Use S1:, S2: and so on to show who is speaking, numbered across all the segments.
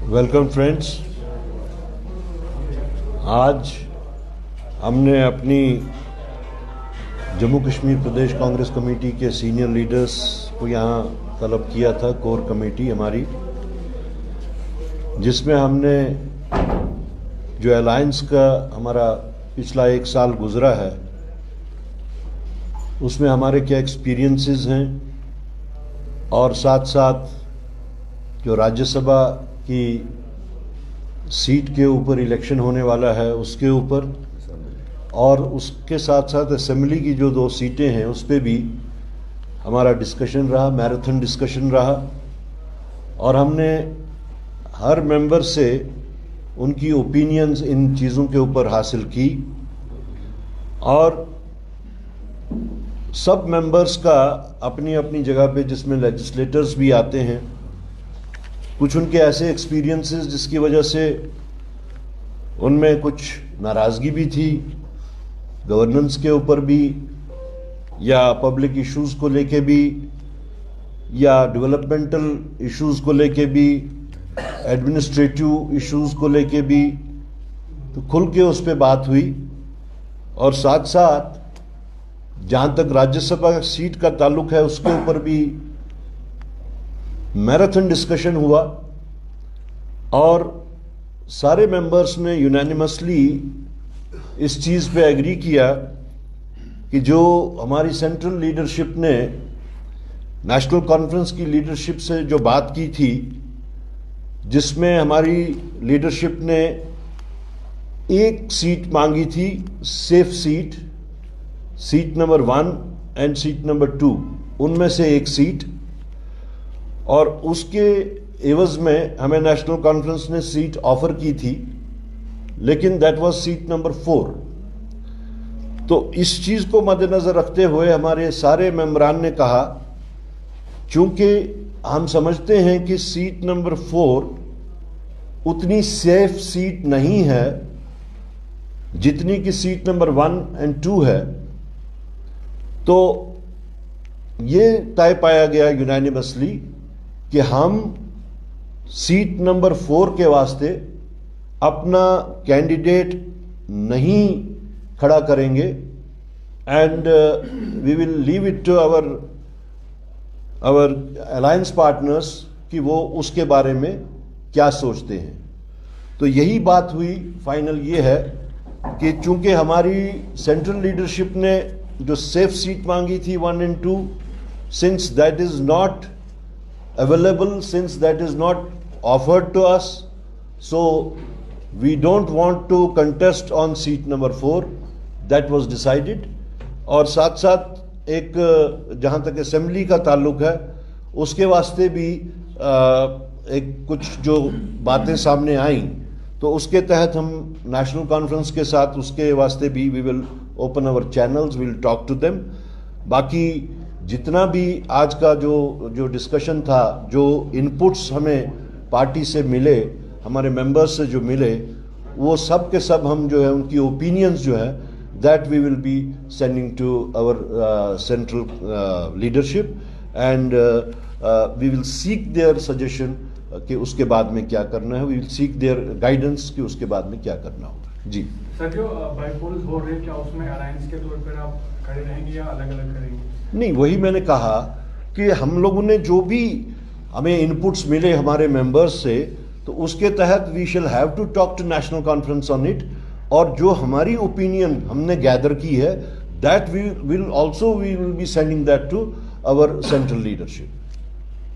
S1: Welcome friends. आज हमने अपनी जम्मू कश्मीर प्रदेश कांग्रेस कमेटी के सीनियर लीडर्स को यहाँ तलब किया था, कोर कमेटी हमारी, जिसमें हमने जो अलायंस का हमारा पिछला 1 साल गुजरा है उसमें हमारे क्या एक्सपीरियंसेस हैं और साथ साथ जो राज्यसभा की सीट के ऊपर इलेक्शन होने वाला है उसके ऊपर, और उसके साथ साथ असेंबली की जो 2 सीटें हैं उस पर भी हमारा डिस्कशन रहा, मैराथन डिस्कशन रहा। और हमने हर मेंबर से उनकी ओपिनियंस इन चीज़ों के ऊपर हासिल की, और सब मेंबर्स का अपनी अपनी जगह पे, जिसमें लेजिस्लेटर्स भी आते हैं, कुछ उनके ऐसे एक्सपीरियंसेस जिसकी वजह से उनमें कुछ नाराज़गी भी थी, गवर्नेंस के ऊपर भी, या पब्लिक इश्यूज़ को लेके भी, या डेवलपमेंटल इश्यूज़ को लेके भी, एडमिनिस्ट्रेटिव इश्यूज़ को लेके भी, तो खुल के उस पर बात हुई। और साथ साथ जहाँ तक राज्यसभा सीट का ताल्लुक है उसके ऊपर भी मैराथन डिस्कशन हुआ, और सारे मेंबर्स ने यूनानिमसली इस चीज़ पे एग्री किया कि जो हमारी सेंट्रल लीडरशिप ने नेशनल कॉन्फ्रेंस की लीडरशिप से जो बात की थी, जिसमें हमारी लीडरशिप ने एक सीट मांगी थी, safe seat number 1 and seat number 2, उनमें से एक सीट, और उसके एवज में हमें नेशनल कॉन्फ्रेंस ने सीट ऑफर की थी, लेकिन दैट वाज सीट नंबर 4। तो इस चीज़ को मद्देनज़र रखते हुए हमारे सारे मेंबरान ने कहा, चूंकि हम समझते हैं कि सीट नंबर 4 उतनी सेफ सीट नहीं है जितनी कि सीट नंबर 1 एंड 2 है, तो ये तय पाया गया यूनानिमसली कि हम सीट नंबर 4 के वास्ते अपना कैंडिडेट नहीं खड़ा करेंगे, and we will leave it to our alliance partners कि वो उसके बारे में क्या सोचते हैं। तो यही बात हुई। फाइनल ये है कि चूंकि हमारी सेंट्रल लीडरशिप ने जो सेफ सीट मांगी थी 1 and 2, since that is not available, since that is not offered to us, so we don't want to contest on seat number 4. That was decided. और साथ साथ एक जहाँ तक असेंबली का ताल्लुक है उसके वास्ते भी एक कुछ जो बातें सामने आई, तो उसके तहत हम नेशनल कॉन्फ्रेंस के साथ उसके वास्ते भी we will open our channels, we will talk to them. बाकी जितना भी आज का जो डिस्कशन था, जो इनपुट्स हमें पार्टी से मिले, हमारे मेंबर्स से जो मिले, वो सब के सब हम जो है उनकी ओपिनियंस जो है that we will be sending to our central leadership, and we will seek their suggestion कि उसके बाद में क्या करना है, we will seek their guidance कि उसके बाद में क्या करना होगा। जी
S2: सर, जो बाइपोल्स हो रहे हैं, क्या उसमें अलायंस के तौर पर आप खड़े रहेंगे या अलग अलग करेंगे?
S1: नहीं, वही मैंने कहा कि हम लोगों ने जो भी हमें इनपुट्स मिले हमारे मेंबर्स से, तो उसके तहत we shall have to talk to National Conference on it, और जो हमारी ओपिनियन हमने गैदर की है that we will be sending that to our central leadership.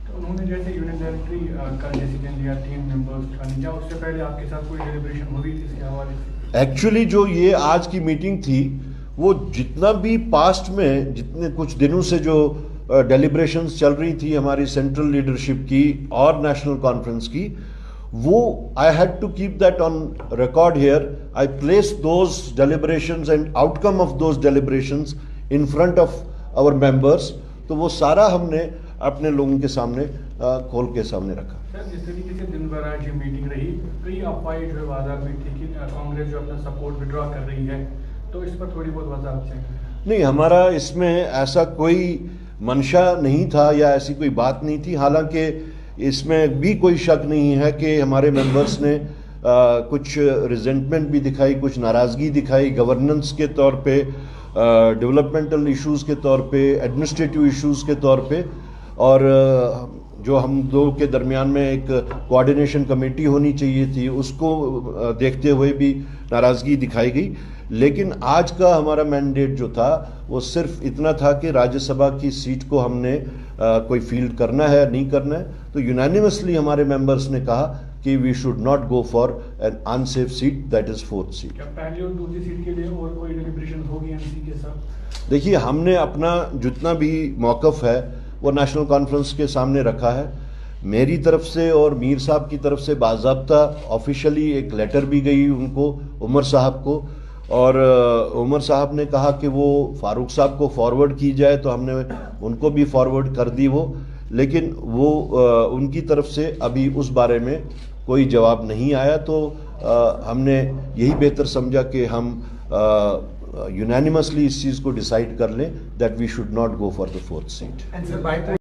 S2: तो उन्होंने जैसे यूनिलैटरली का डिसीजन लिया 3 मेंबर्स का, क्या उससे पहले आपके साथ कोई डेलिब्रेशन हुई थी इसके हवाले से?
S1: एक्चुअली जो ये आज की मीटिंग थी, वो जितना भी पास्ट में जितने कुछ दिनों से जो डेलिब्रेशंस चल रही थी हमारी सेंट्रल लीडरशिप की और नेशनल कॉन्फ्रेंस की, वो I had to keep that on record here. I place those deliberations and outcome of those deliberations in front of our members, तो वो सारा हमने अपने लोगों के सामने खोल के सामने रखा।
S2: सर, जिस तरीके से दिन भर आज ये मीटिंग रही, कई अफवाहें जो है बाजार में थी कि कांग्रेस जो अपना सपोर्ट विड्रॉ कर रही है, तो इस पर थोड़ी बहुत वजाहत चाहिए।
S1: नहीं, हमारा इसमें ऐसा कोई मंशा नहीं था या ऐसी कोई बात नहीं थी। हालांकि اس میں بھی کوئی شک نہیں ہے کہ ہمارے ممبرس نے کچھ ریزنٹمنٹ بھی دکھائی, کچھ ناراضگی دکھائی گورننس کے طور پہ, ڈیولپمنٹل ایشوز کے طور پہ, ایڈمنسٹریٹو ایشوز کے طور پہ, اور جو ہم دو کے درمیان میں ایک کوآرڈینیشن کمیٹی ہونی چاہیے تھی اس کو دیکھتے ہوئے بھی ناراضگی دکھائی گئی. لیکن آج کا ہمارا مینڈیٹ جو تھا وہ صرف اتنا تھا کہ راجیہ سبھا کی سیٹ کو ہم نے کوئی فیلڈ کرنا ہے نہیں کرنا ہے, تو یونینیمسلی ہمارے ممبرس نے کہا کہ we should not go for an unsafe seat, that is 4th seat.
S2: کیا پہلی اور دوسری سیٹ کے لیے اور کوئی ڈیلیبریشن ہوگی این سی کے ساتھ؟
S1: دیکھیے ہم نے اپنا جتنا بھی موقف ہے وہ نیشنل کانفرنس کے سامنے رکھا ہے. میری طرف سے اور میر صاحب کی طرف سے باضابطہ آفیشلی ایک لیٹر بھی گئی ان کو, عمر صاحب کو, اور عمر صاحب نے کہا کہ وہ فاروق صاحب کو فارورڈ کی جائے, تو ہم نے ان کو بھی فارورڈ کر دی وہ, لیکن وہ ان کی طرف سے ابھی اس بارے میں کوئی جواب نہیں آیا. تو ہم نے یہی بہتر سمجھا کہ ہم یونینیمسلی اس چیز کو ڈیسائیڈ کر لیں that we should not go for the 4th set.